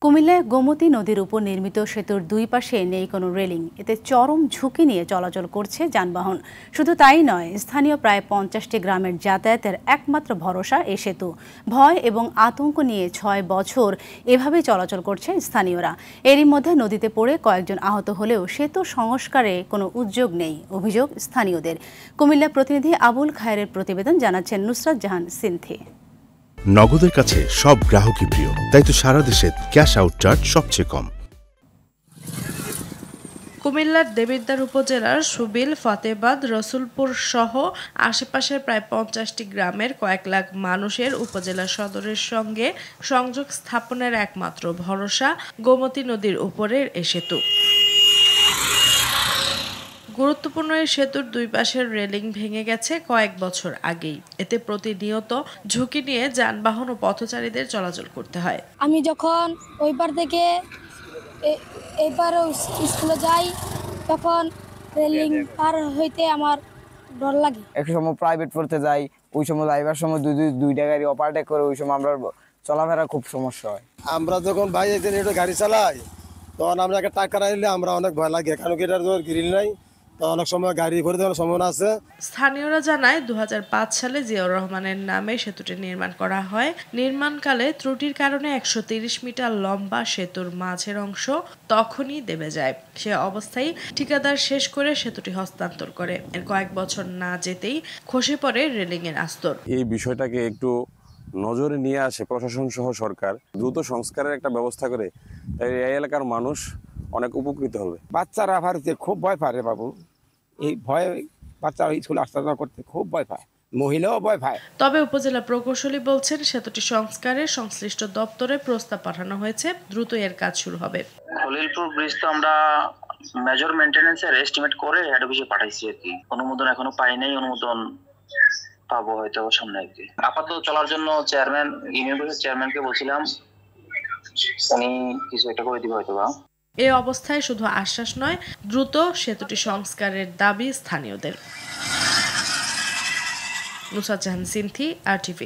কুমিল্লায় গোমতী নদীর উপর নির্মিত সেতুর দুই পাশে নেই কোনো রেলিং। এতে চরম ঝুঁকি নিয়ে চলাচল করছে যানবাহন। শুধু তাই নয়, স্থানীয় প্রায় 50টি গ্রামের যাতায়াতের একমাত্র ভরসা এ সেতু। ভয় এবং আতঙ্ক নিয়ে 6 বছর এভাবেই চলাচল করছে স্থানীয়রা। এরই মধ্যে নদীতে পড়ে কয়েকজন আহত হলেও সেতু সংস্কারে কোনো উদ্যোগ নেই, অভিযোগ স্থানীয়দের। কুমিল্লা প্রতিনিধি আবুল খায়েরের প্রতিবেদন জানাচ্ছেন নুসরাত জাহান সিনথি। নগদের কাছে সব গ্রাহকই প্রিয়, তাই তো সারা দেশে ক্যাশ আউট চার্জ সবচেয়ে কম। কুমিল্লার দেবিদ্বার উপজেলার সুবিল, ফতেবাদ, রসুলপুর সহ আশেপাশের প্রায় 50টি গ্রামের কয়েক লাখ মানুষের উপজেলা সদরের সঙ্গে সংযোগ স্থাপনের একমাত্র ভরসা গোমতী নদীর উপরের এ সেতু। গুরুত্বপূর্ণ এই সেতুর দুই পাশের রেলিং ভেঙে গেছে কয়েক বছর আগেই। এতে প্রতিনিয়ত ঝুঁকি নিয়ে যানবাহন ও পথচারীদের চলাচল করতে হয়। আমি যখন ওই পার থেকে এইবার স্কুলে যাই, তখন রেলিং পার হইতে আমার ডর লাগে। এক সময় প্রাইভেট পড়তে যাই, ওই সময় যাইবার সময় দুইটা গাড়ি ওভারটেক করে, ওই সময় আমরা চলাফেরা খুব সমস্যা হয়। আমরা যখন ভাই একটু গাড়ি চালাই, তখন আমরা একটা টাকা রাখলে আমরা অনেক ভয় লাগে, কারণ কি এটার গ্রিল নাই, তো অনেক সময় গাড়ি করে দেওয়ার সম্ভাবনা আছে। স্থানীয়রা জানায় 2005 সালে জিয়াউর রহমানের নামে সেতুটি নির্মাণ করা হয়। নির্মাণকালে ত্রুটির কারণে 130 মিটার লম্বা সেতুর মাঝের অংশ তখনই দেবে যায়। সে অবস্থায় ঠিকাদার শেষ করে সেতুটি হস্তান্তর করে। এর কয়েক বছর না যেতেই খসে পড়ে রেলিংয়ের আস্তর। এই বিষয়টাকে একটু নজরে নিয়ে আসে প্রশাসন সহ সরকার, দ্রুত সংস্কারের একটা ব্যবস্থা করে, তাই এই এলাকার মানুষ অনেক উপকৃত হবে। বাচ্চারা ভারতে খুব ভয় পায় রে বাবু, এই ভয় বাচ্চারা স্কুলে আসতে করতে খুব ভয় পায়, মহিলাও ভয় পায়। তবে উপজেলা প্রকৌশলী বলছেন সেতুটি সংস্কারে সংশ্লিষ্ট দপ্তরে প্রস্তাব পাঠানো হয়েছে, দ্রুত এর কাজ শুরু হবে। খলিলপুর ব্রিজ তো আমরা মেজর মেইনটেনেন্সের এস্টিমেট করে হেড অফিসে পাঠাইছি আর কি। অনুমোদন এখনো পাই নাই, অনুমোদন পাবো হয়তো সামনে আর কি। আপাতত চলার জন্য চেয়ারম্যান, ইউনিয়ন পরিষদ চেয়ারম্যানকে বলছিলাম, উনি কিছু একটা করে দিবে হয়তো বা। এ অবস্থায় শুধু আশ্বাস নয়, দ্রুত সেতুটি সংস্কারের দাবি স্থানীয়দের। নুসরাত জাহান সিনথি, RTV।